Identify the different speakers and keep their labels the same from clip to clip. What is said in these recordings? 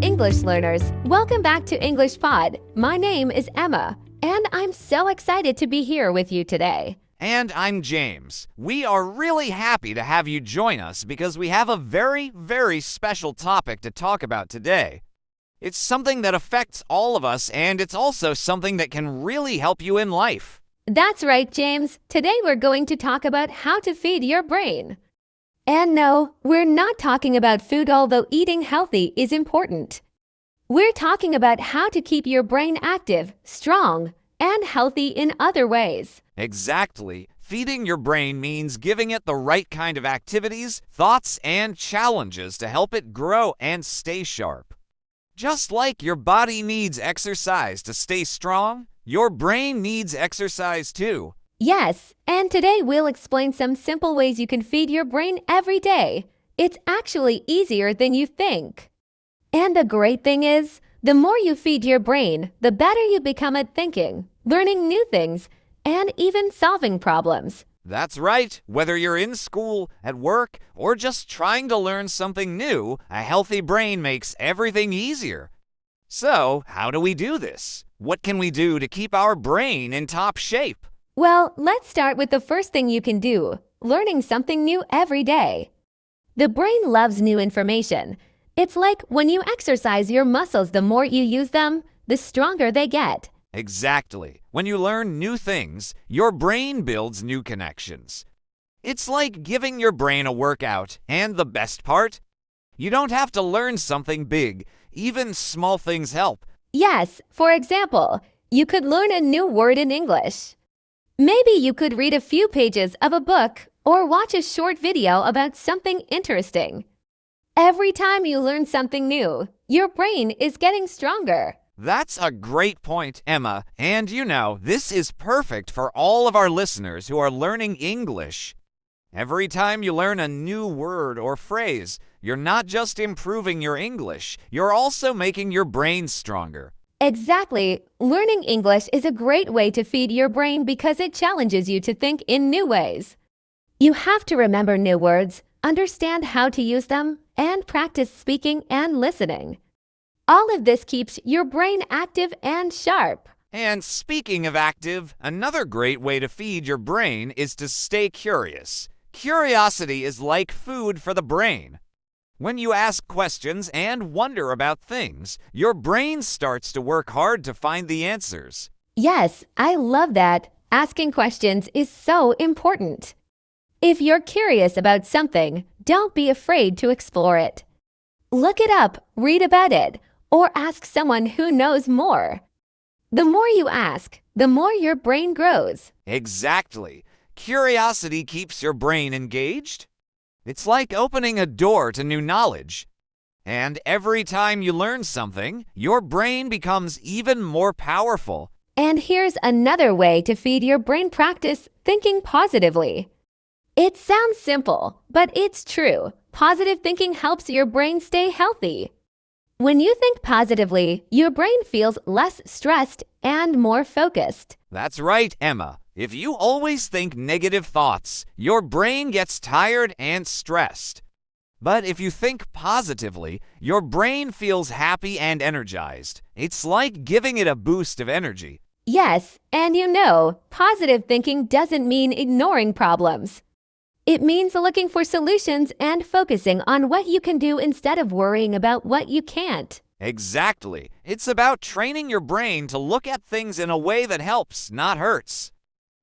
Speaker 1: English learners, welcome back to English Pod. My name is Emma, and I'm so excited to be here with you today.
Speaker 2: And I'm James. We are really happy to have you join us because we have a very, very special topic to talk about today. It's something that affects all of us, and it's also something that can really help you in life.
Speaker 1: That's right, James. Today we're going to talk about how to feed your brain. And no, we're not talking about food, although eating healthy is important. We're talking about how to keep your brain active, strong, and healthy in other ways.
Speaker 2: Exactly. Feeding your brain means giving it the right kind of activities, thoughts, and challenges to help it grow and stay sharp. Just like your body needs exercise to stay strong, your brain needs exercise too.
Speaker 1: Yes, and today we'll explain some simple ways you can feed your brain every day. It's actually easier than you think. And the great thing is, the more you feed your brain, the better you become at thinking, learning new things, and even solving problems.
Speaker 2: That's right. Whether you're in school, at work, or just trying to learn something new, a healthy brain makes everything easier. So, how do we do this? What can we do to keep our brain in top shape?
Speaker 1: Well, let's start with the first thing you can do, learning something new every day. The brain loves new information. It's like when you exercise your muscles, the more you use them, the stronger they get.
Speaker 2: Exactly. When you learn new things, your brain builds new connections. It's like giving your brain a workout, and the best part? You don't have to learn something big. Even small things help.
Speaker 1: Yes, for example, you could learn a new word in English. Maybe you could read a few pages of a book or watch a short video about something interesting. Every time you learn something new, your brain is getting stronger.
Speaker 2: That's a great point, Emma. And this is perfect for all of our listeners who are learning English. Every time you learn a new word or phrase, you're not just improving your English, you're also making your brain stronger.
Speaker 1: Exactly. Learning English is a great way to feed your brain because it challenges you to think in new ways. You have to remember new words, understand how to use them, and practice speaking and listening. All of this keeps your brain active and sharp.
Speaker 2: And speaking of active, another great way to feed your brain is to stay curious. Curiosity is like food for the brain. When you ask questions and wonder about things, your brain starts to work hard to find the answers.
Speaker 1: Yes, I love that. Asking questions is so important. If you're curious about something, don't be afraid to explore it. Look it up, read about it, or ask someone who knows more. The more you ask, the more your brain grows.
Speaker 2: Exactly. Curiosity keeps your brain engaged. It's like opening a door to new knowledge. And every time you learn something, your brain becomes even more powerful.
Speaker 1: And here's another way to feed your brain: practice thinking positively. It sounds simple, but it's true. Positive thinking helps your brain stay healthy. When you think positively, your brain feels less stressed and more focused.
Speaker 2: That's right, Emma. If you always think negative thoughts, your brain gets tired and stressed. But if you think positively, your brain feels happy and energized. It's like giving it a boost of energy.
Speaker 1: Yes, and positive thinking doesn't mean ignoring problems. It means looking for solutions and focusing on what you can do instead of worrying about what you can't.
Speaker 2: Exactly. It's about training your brain to look at things in a way that helps, not hurts.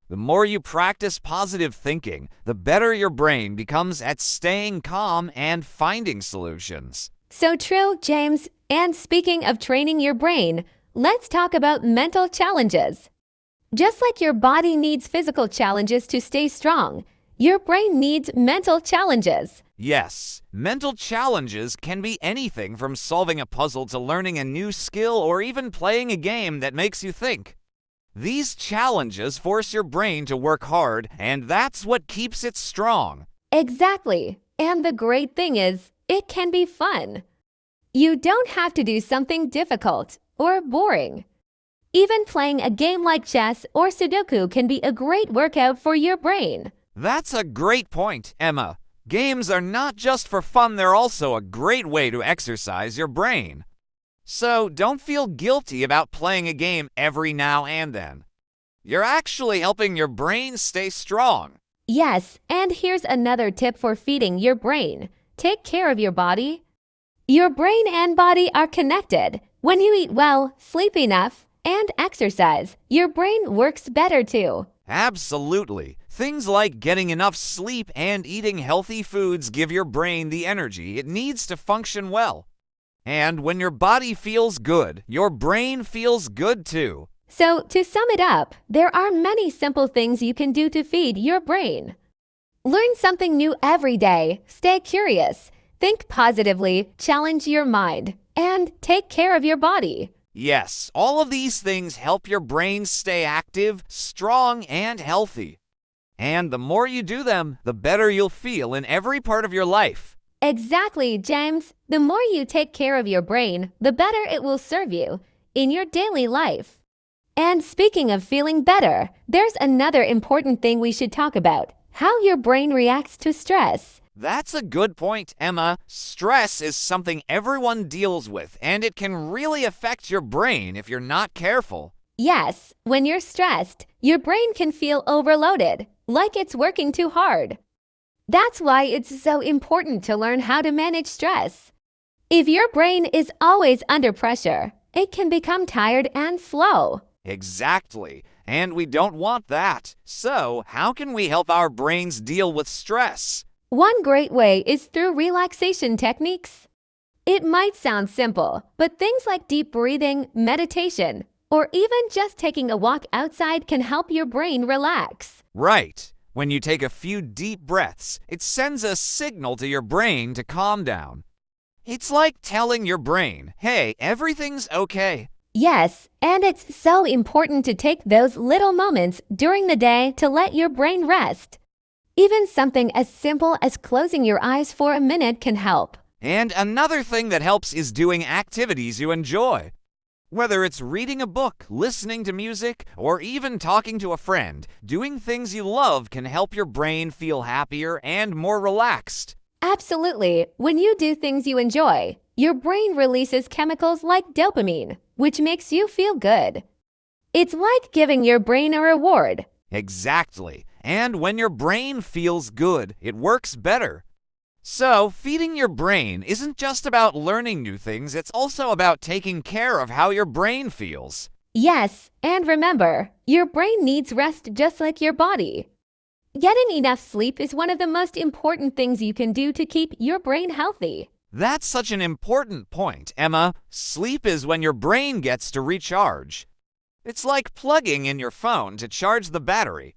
Speaker 2: The more you practice positive thinking, the better your brain becomes at staying calm and finding solutions.
Speaker 1: So true, James. And speaking of training your brain, let's talk about mental challenges. Just like your body needs physical challenges to stay strong, your brain needs mental challenges.
Speaker 2: Yes, mental challenges can be anything from solving a puzzle to learning a new skill or even playing a game that makes you think. These challenges force your brain to work hard, and that's what keeps it strong.
Speaker 1: Exactly. And the great thing is, it can be fun. You don't have to do something difficult or boring. Even playing a game like chess or Sudoku can be a great workout for your brain.
Speaker 2: That's a great point, Emma. Games are not just for fun, they're also a great way to exercise your brain. So don't feel guilty about playing a game every now and then. You're actually helping your brain stay strong.
Speaker 1: Yes, and here's another tip for feeding your brain. Take care of your body. Your brain and body are connected. When you eat well, sleep enough, and exercise, your brain works better too.
Speaker 2: Absolutely. Things like getting enough sleep and eating healthy foods give your brain the energy it needs to function well. And when your body feels good, your brain feels good too.
Speaker 1: So, to sum it up, there are many simple things you can do to feed your brain. Learn something new every day, stay curious, think positively, challenge your mind, and take care of your body.
Speaker 2: Yes, all of these things help your brain stay active, strong, and healthy. And the more you do them, the better you'll feel in every part of your life.
Speaker 1: Exactly, James. The more you take care of your brain, the better it will serve you in your daily life. And speaking of feeling better, there's another important thing we should talk about: how your brain reacts to stress.
Speaker 2: That's a good point, Emma. Stress is something everyone deals with, and it can really affect your brain if you're not careful.
Speaker 1: Yes, when you're stressed, your brain can feel overloaded, like it's working too hard. That's why it's so important to learn how to manage stress. If your brain is always under pressure, it can become tired and slow.
Speaker 2: Exactly, and we don't want that. So, how can we help our brains deal with stress?
Speaker 1: One great way is through relaxation techniques. It might sound simple, but things like deep breathing, meditation, or even just taking a walk outside can help your brain relax.
Speaker 2: Right. When you take a few deep breaths, it sends a signal to your brain to calm down. It's like telling your brain, hey, everything's okay.
Speaker 1: Yes, and it's so important to take those little moments during the day to let your brain rest. Even something as simple as closing your eyes for a minute can help.
Speaker 2: And another thing that helps is doing activities you enjoy. Whether it's reading a book, listening to music, or even talking to a friend, doing things you love can help your brain feel happier and more relaxed.
Speaker 1: Absolutely. When you do things you enjoy, your brain releases chemicals like dopamine, which makes you feel good. It's like giving your brain a reward.
Speaker 2: Exactly. And when your brain feels good, it works better. So, feeding your brain isn't just about learning new things, it's also about taking care of how your brain feels.
Speaker 1: Yes, and remember, your brain needs rest just like your body. Getting enough sleep is one of the most important things you can do to keep your brain healthy.
Speaker 2: That's such an important point, Emma. Sleep is when your brain gets to recharge. It's like plugging in your phone to charge the battery.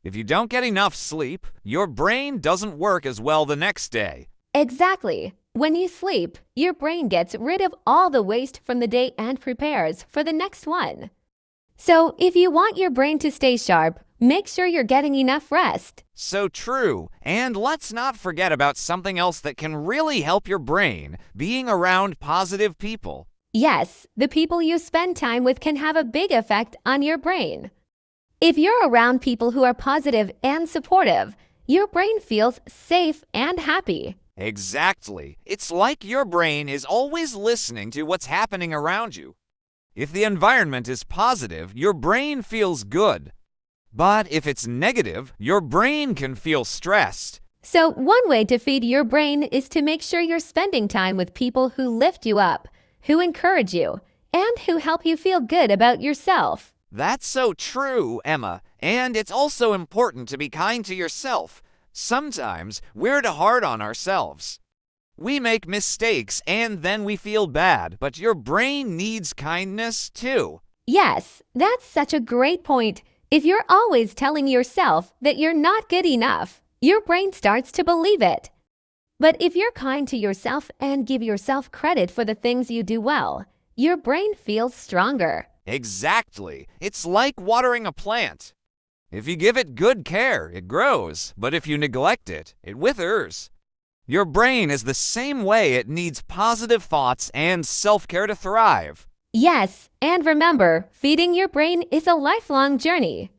Speaker 2: If you don't get enough sleep, your brain doesn't work as well the next day.
Speaker 1: Exactly. When you sleep, your brain gets rid of all the waste from the day and prepares for the next one. So, if you want your brain to stay sharp, make sure you're getting enough rest.
Speaker 2: So true. And let's not forget about something else that can really help your brain: being around positive people.
Speaker 1: Yes, the people you spend time with can have a big effect on your brain. If you're around people who are positive and supportive, your brain feels safe and happy.
Speaker 2: Exactly. It's like your brain is always listening to what's happening around you. If the environment is positive, your brain feels good. But if it's negative, your brain can feel stressed.
Speaker 1: So, one way to feed your brain is to make sure you're spending time with people who lift you up, who encourage you, and who help you feel good about yourself.
Speaker 2: That's so true, Emma. And it's also important to be kind to yourself. Sometimes we're too hard on ourselves. We make mistakes and then we feel bad, but your brain needs kindness too.
Speaker 1: Yes, that's such a great point. If you're always telling yourself that you're not good enough, your brain starts to believe it. But if you're kind to yourself and give yourself credit for the things you do well, your brain feels stronger.
Speaker 2: Exactly. It's like watering a plant. If you give it good care, it grows, but if you neglect it, it withers. Your brain is the same way. It needs positive thoughts and self-care to thrive.
Speaker 1: Yes, and remember, feeding your brain is a lifelong journey.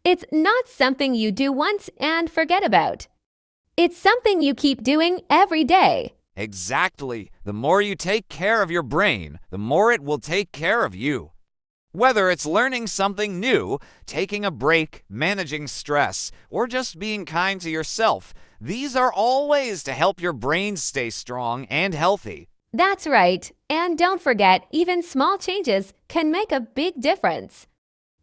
Speaker 1: It's not something you do once and forget about. It's something you keep doing every day.
Speaker 2: Exactly. The more you take care of your brain, the more it will take care of you. Whether it's learning something new, taking a break, managing stress, or just being kind to yourself, these are all ways to help your brain stay strong and healthy.
Speaker 1: That's right. And don't forget, even small changes can make a big difference.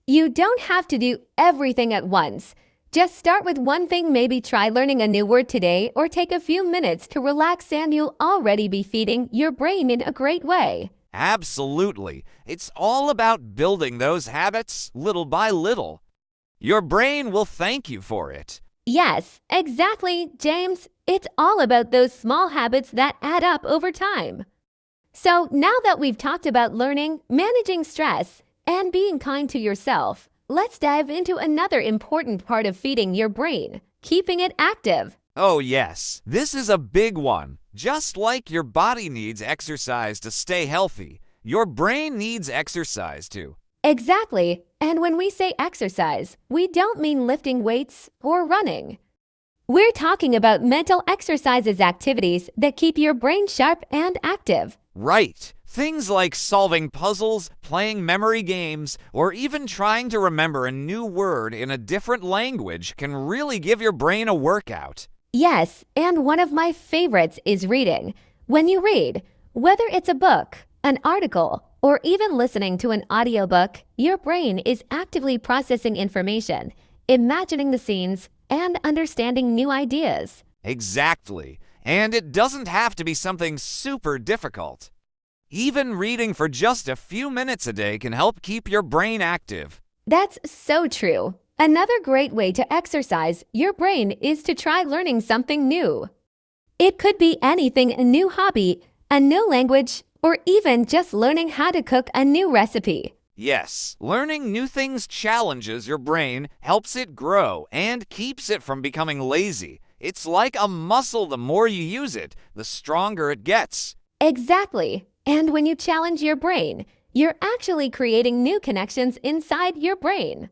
Speaker 1: You don't have to do everything at once. Just start with one thing, maybe try learning a new word today or take a few minutes to relax and you'll already be feeding your brain in a great way.
Speaker 2: Absolutely. It's all about building those habits little by little. Your brain will thank you for it.
Speaker 1: Yes, exactly, James. It's all about those small habits that add up over time. So now that we've talked about learning, managing stress, and being kind to yourself, let's dive into another important part of feeding your brain, keeping it active.
Speaker 2: Oh, yes, this is a big one. Just like your body needs exercise to stay healthy, your brain needs exercise too.
Speaker 1: Exactly. And when we say exercise, we don't mean lifting weights or running. We're talking about mental exercises activities that keep your brain sharp and active.
Speaker 2: Right. Things like solving puzzles, playing memory games, or even trying to remember a new word in a different language can really give your brain a workout.
Speaker 1: Yes, and one of my favorites is reading. When you read, whether it's a book, an article, or even listening to an audiobook, your brain is actively processing information, imagining the scenes, and understanding new ideas.
Speaker 2: Exactly. And it doesn't have to be something super difficult. Even reading for just a few minutes a day can help keep your brain active.
Speaker 1: That's so true. Another great way to exercise your brain is to try learning something new. It could be anything, a new hobby, a new language, or even just learning how to cook a new recipe.
Speaker 2: Yes, learning new things challenges your brain, helps it grow, and keeps it from becoming lazy. It's like a muscle. The more you use it, the stronger it gets.
Speaker 1: Exactly. And when you challenge your brain, you're actually creating new connections inside your brain.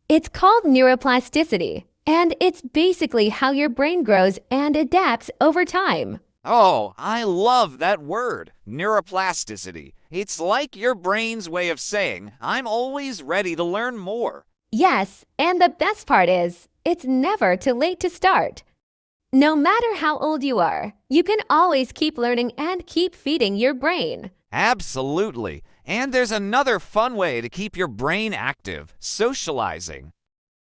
Speaker 1: It's called neuroplasticity, and it's basically how your brain grows and adapts over time.
Speaker 2: Oh, I love that word, neuroplasticity. It's like your brain's way of saying, I'm always ready to learn more.
Speaker 1: Yes, and the best part is, it's never too late to start. No matter how old you are, you can always keep learning and keep feeding your brain.
Speaker 2: Absolutely. And there's another fun way to keep your brain active, socializing.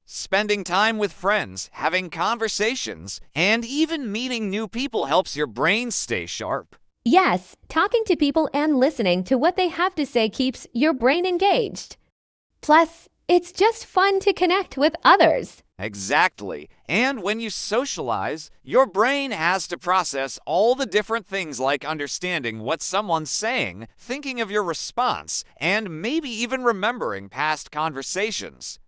Speaker 2: Spending time with friends, having conversations, and even meeting new people helps your brain stay sharp.
Speaker 1: Yes, talking to people and listening to what they have to say keeps your brain engaged. Plus, it's just fun to connect with others.
Speaker 2: Exactly. And when you socialize, your brain has to process all the different things like understanding what someone's saying, thinking of your response, and maybe even remembering past conversations.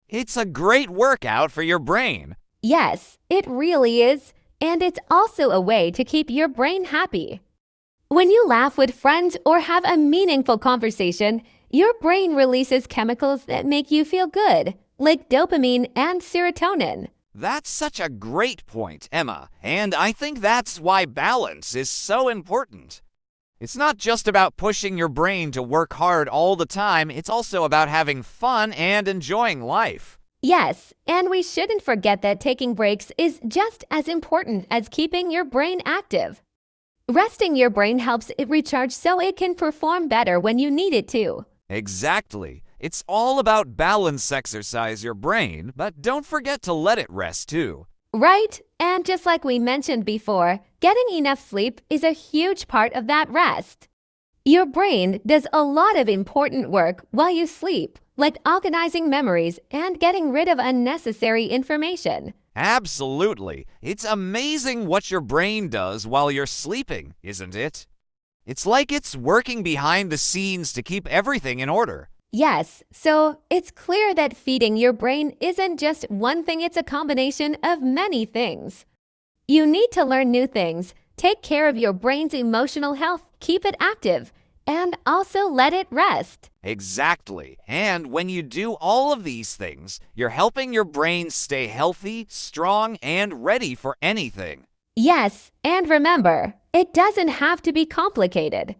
Speaker 2: It's a great workout for your brain.
Speaker 1: Yes, it really is. And it's also a way to keep your brain happy. When you laugh with friends or have a meaningful conversation, your brain releases chemicals that make you feel good, like dopamine and serotonin.
Speaker 2: That's such a great point, Emma, and I think that's why balance is so important. It's not just about pushing your brain to work hard all the time, it's also about having fun and enjoying life.
Speaker 1: Yes, and we shouldn't forget that taking breaks is just as important as keeping your brain active. Resting your brain helps it recharge so it can perform better when you need it to.
Speaker 2: Exactly. It's all about balance. Exercise your brain, but don't forget to let it rest too.
Speaker 1: Right? And just like we mentioned before, getting enough sleep is a huge part of that rest. Your brain does a lot of important work while you sleep, like organizing memories and getting rid of unnecessary information.
Speaker 2: Absolutely. It's amazing what your brain does while you're sleeping, isn't it? It's like it's working behind the scenes to keep everything in order.
Speaker 1: Yes, so it's clear that feeding your brain isn't just one thing, it's a combination of many things. You need to learn new things, take care of your brain's emotional health, keep it active, and also let it rest.
Speaker 2: Exactly. And when you do all of these things, you're helping your brain stay healthy, strong, and ready for anything.
Speaker 1: Yes, and remember, it doesn't have to be complicated.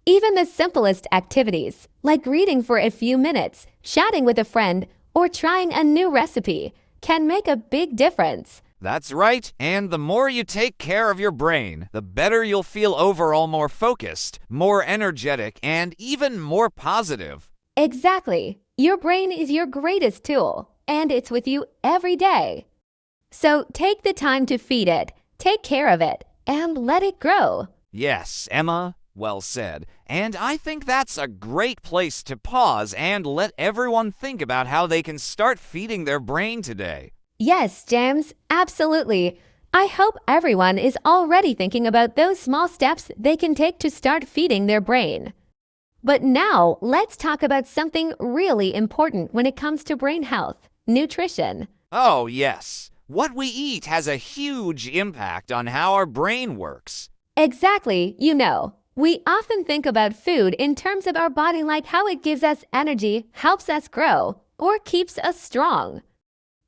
Speaker 1: Even the simplest activities, like reading for a few minutes, chatting with a friend, or trying a new recipe, can make a big difference.
Speaker 2: That's right, and the more you take care of your brain, the better you'll feel overall more focused, more energetic, and even more positive.
Speaker 1: Exactly. Your brain is your greatest tool, and it's with you every day. So take the time to feed it, take care of it, and let it grow.
Speaker 2: Yes, Emma, well said. And I think that's a great place to pause and let everyone think about how they can start feeding their brain today.
Speaker 1: Yes, James, absolutely. I hope everyone is already thinking about those small steps they can take to start feeding their brain. But now, let's talk about something really important when it comes to brain health: nutrition.
Speaker 2: Oh, yes. What we eat has a huge impact on how our brain works.
Speaker 1: Exactly, we often think about food in terms of our body, like how it gives us energy, helps us grow, or keeps us strong.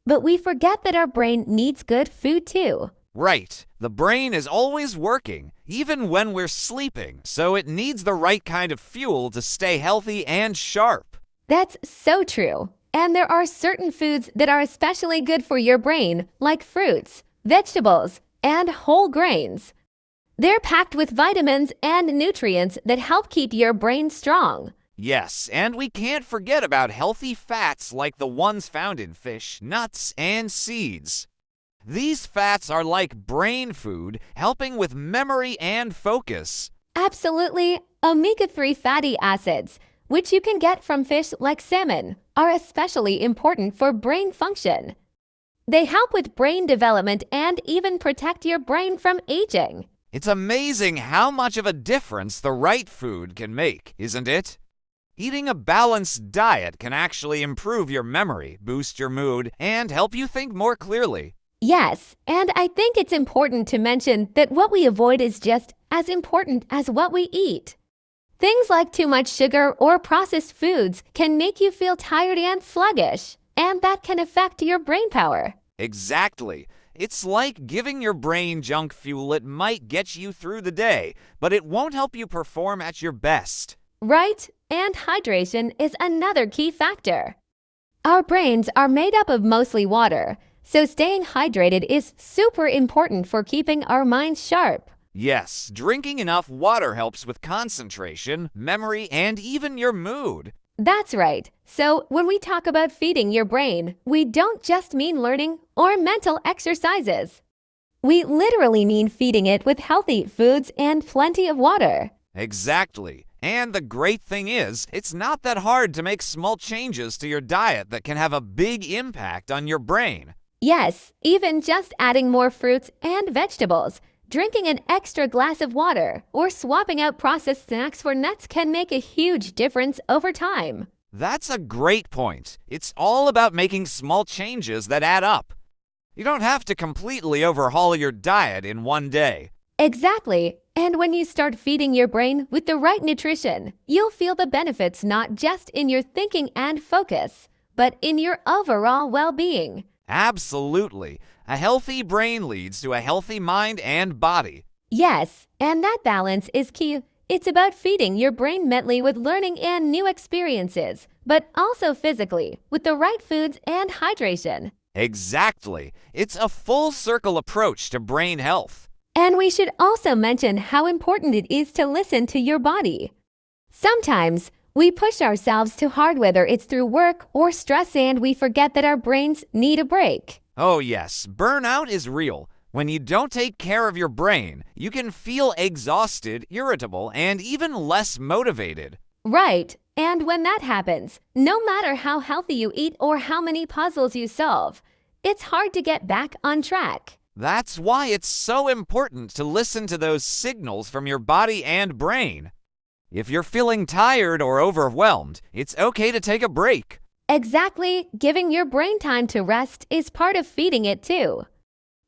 Speaker 1: But we forget that our brain needs good food too.
Speaker 2: Right. The brain is always working, even when we're sleeping, so it needs the right kind of fuel to stay healthy and sharp.
Speaker 1: That's so true. And there are certain foods that are especially good for your brain, like fruits, vegetables, and whole grains. They're packed with vitamins and nutrients that help keep your brain strong.
Speaker 2: Yes, and we can't forget about healthy fats like the ones found in fish, nuts, and seeds. These fats are like brain food, helping with memory and focus.
Speaker 1: Absolutely. Omega-3 fatty acids, which you can get from fish like salmon, are especially important for brain function. They help with brain development and even protect your brain from aging.
Speaker 2: It's amazing how much of a difference the right food can make, isn't it? Eating a balanced diet can actually improve your memory, boost your mood, and help you think more clearly.
Speaker 1: Yes, and I think it's important to mention that what we avoid is just as important as what we eat. Things like too much sugar or processed foods can make you feel tired and sluggish, and that can affect your brain power.
Speaker 2: Exactly. It's like giving your brain junk fuel. It might get you through the day, but it won't help you perform at your best.
Speaker 1: Right? And hydration is another key factor. Our brains are made up of mostly water, so staying hydrated is super important for keeping our minds sharp.
Speaker 2: Yes, drinking enough water helps with concentration, memory, and even your mood.
Speaker 1: That's right. So when we talk about feeding your brain, we don't just mean learning or mental exercises. We literally mean feeding it with healthy foods and plenty of water.
Speaker 2: Exactly. And the great thing is, it's not that hard to make small changes to your diet that can have a big impact on your brain.
Speaker 1: Yes, even just adding more fruits and vegetables, drinking an extra glass of water, or swapping out processed snacks for nuts can make a huge difference over time.
Speaker 2: That's a great point. It's all about making small changes that add up. You don't have to completely overhaul your diet in one day.
Speaker 1: Exactly. And when you start feeding your brain with the right nutrition, you'll feel the benefits not just in your thinking and focus, but in your overall well-being.
Speaker 2: Absolutely. A healthy brain leads to a healthy mind and body.
Speaker 1: Yes, and that balance is key. It's about feeding your brain mentally with learning and new experiences, but also physically with the right foods and hydration.
Speaker 2: Exactly. It's a full circle approach to brain health.
Speaker 1: And we should also mention how important it is to listen to your body. Sometimes we push ourselves too hard, whether it's through work or stress, and we forget that our brains need a break.
Speaker 2: Oh yes, burnout is real. When you don't take care of your brain, you can feel exhausted, irritable, and even less motivated.
Speaker 1: Right, and when that happens, no matter how healthy you eat or how many puzzles you solve, it's hard to get back on track.
Speaker 2: That's why it's so important to listen to those signals from your body and brain. If you're feeling tired or overwhelmed, it's okay to take a break.
Speaker 1: Exactly, giving your brain time to rest is part of feeding it too.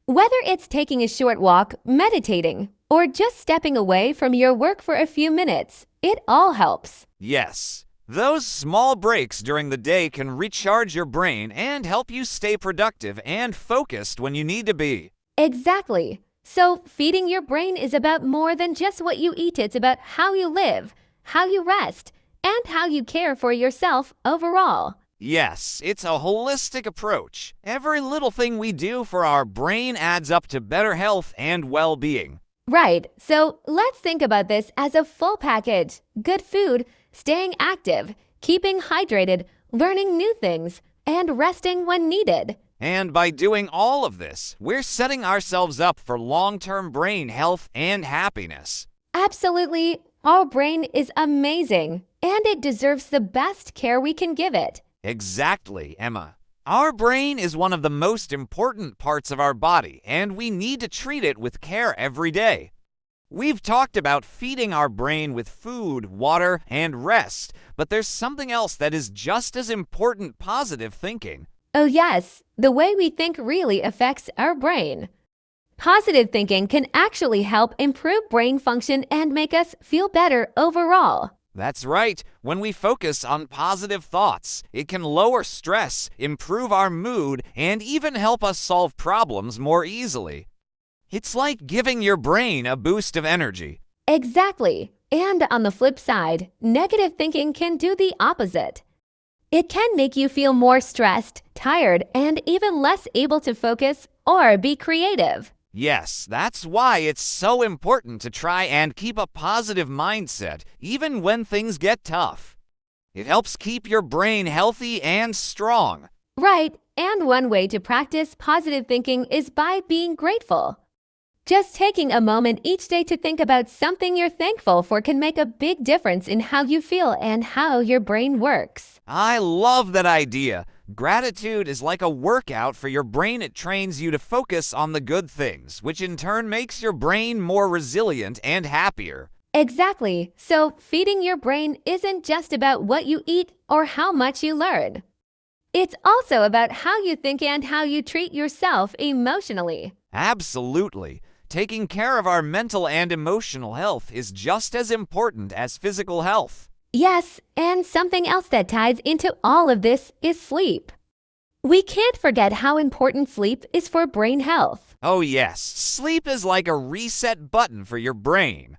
Speaker 1: Whether it's taking a short walk, meditating, or just stepping away from your work for a few minutes, it all helps.
Speaker 2: Yes, those small breaks during the day can recharge your brain and help you stay productive and focused when you need to be.
Speaker 1: Exactly. So, feeding your brain is about more than just what you eat. It's about how you live, how you rest, and how you care for yourself overall.
Speaker 2: Yes, it's a holistic approach. Every little thing we do for our brain adds up to better health and well-being.
Speaker 1: Right, so let's think about this as a full package. Good food, staying active, keeping hydrated, learning new things, and resting when needed.
Speaker 2: And by doing all of this, we're setting ourselves up for long-term brain health and happiness.
Speaker 1: Absolutely, our brain is amazing, and it deserves the best care we can give it.
Speaker 2: Exactly, Emma. Our brain is one of the most important parts of our body, and we need to treat it with care every day. We've talked about feeding our brain with food, water, and rest, but there's something else that is just as important: positive thinking.
Speaker 1: Oh yes, the way we think really affects our brain. Positive thinking can actually help improve brain function and make us feel better overall.
Speaker 2: That's right. When we focus on positive thoughts, it can lower stress, improve our mood, and even help us solve problems more easily. It's like giving your brain a boost of energy.
Speaker 1: Exactly. And on the flip side, negative thinking can do the opposite. It can make you feel more stressed, tired, and even less able to focus or be creative.
Speaker 2: Yes, that's why it's so important to try and keep a positive mindset, even when things get tough. It helps keep your brain healthy and strong.
Speaker 1: Right, and one way to practice positive thinking is by being grateful. Just taking a moment each day to think about something you're thankful for can make a big difference in how you feel and how your brain works.
Speaker 2: I love that idea. Gratitude is like a workout for your brain. It trains you to focus on the good things, which in turn makes your brain more resilient and happier.
Speaker 1: Exactly. So, feeding your brain isn't just about what you eat or how much you learn. It's also about how you think and how you treat yourself emotionally.
Speaker 2: Absolutely. Taking care of our mental and emotional health is just as important as physical health.
Speaker 1: Yes, and something else that ties into all of this is sleep. We can't forget how important sleep is for brain health.
Speaker 2: Oh yes, sleep is like a reset button for your brain.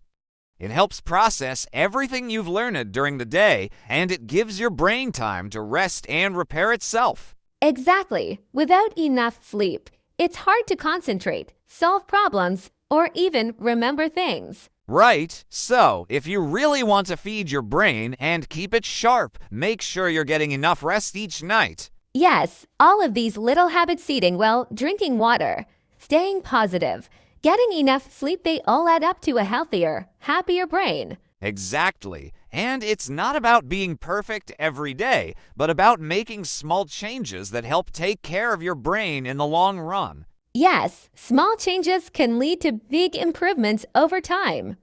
Speaker 2: It helps process everything you've learned during the day, and it gives your brain time to rest and repair itself.
Speaker 1: Exactly. Without enough sleep, it's hard to concentrate, solve problems, or even remember things.
Speaker 2: Right, so if you really want to feed your brain and keep it sharp, make sure you're getting enough rest each night.
Speaker 1: Yes, all of these little habits, eating well, drinking water, staying positive, getting enough sleep, they all add up to a healthier, happier brain.
Speaker 2: Exactly. And it's not about being perfect every day, but about making small changes that help take care of your brain in the long run.
Speaker 1: Yes, small changes can lead to big improvements over time.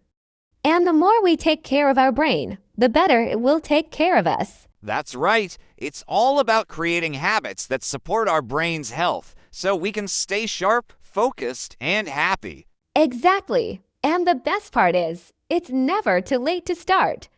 Speaker 1: And the more we take care of our brain, the better it will take care of us.
Speaker 2: That's right. It's all about creating habits that support our brain's health, so we can stay sharp, focused, and happy.
Speaker 1: Exactly. And the best part is, it's never too late to start.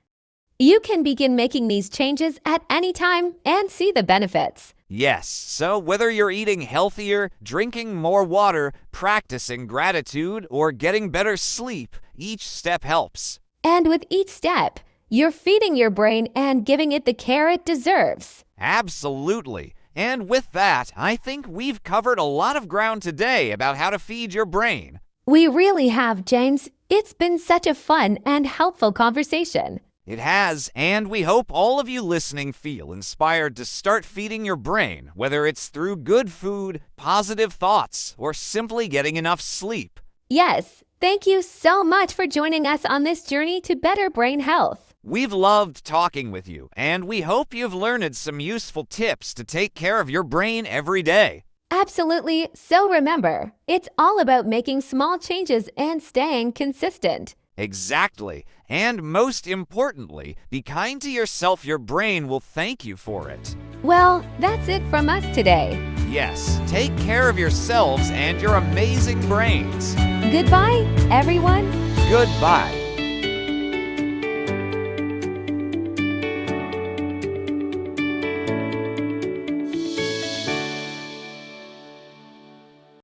Speaker 1: You can begin making these changes at any time and see the benefits.
Speaker 2: Yes, so whether you're eating healthier, drinking more water, practicing gratitude, or getting better sleep, each step helps.
Speaker 1: And with each step, you're feeding your brain and giving it the care it deserves.
Speaker 2: Absolutely. And with that, I think we've covered a lot of ground today about how to feed your brain.
Speaker 1: We really have, James. It's been such a fun and helpful conversation.
Speaker 2: It has, and we hope all of you listening feel inspired to start feeding your brain, whether it's through good food, positive thoughts, or simply getting enough sleep.
Speaker 1: Yes, thank you so much for joining us on this journey to better brain health.
Speaker 2: We've loved talking with you, and we hope you've learned some useful tips to take care of your brain every day.
Speaker 1: Absolutely. So remember, it's all about making small changes and staying consistent.
Speaker 2: Exactly. And most importantly, be kind to yourself. Your brain will thank you for it.
Speaker 1: Well, that's it from us today.
Speaker 2: Yes, take care of yourselves and your amazing brains.
Speaker 1: Goodbye, everyone.
Speaker 2: Goodbye.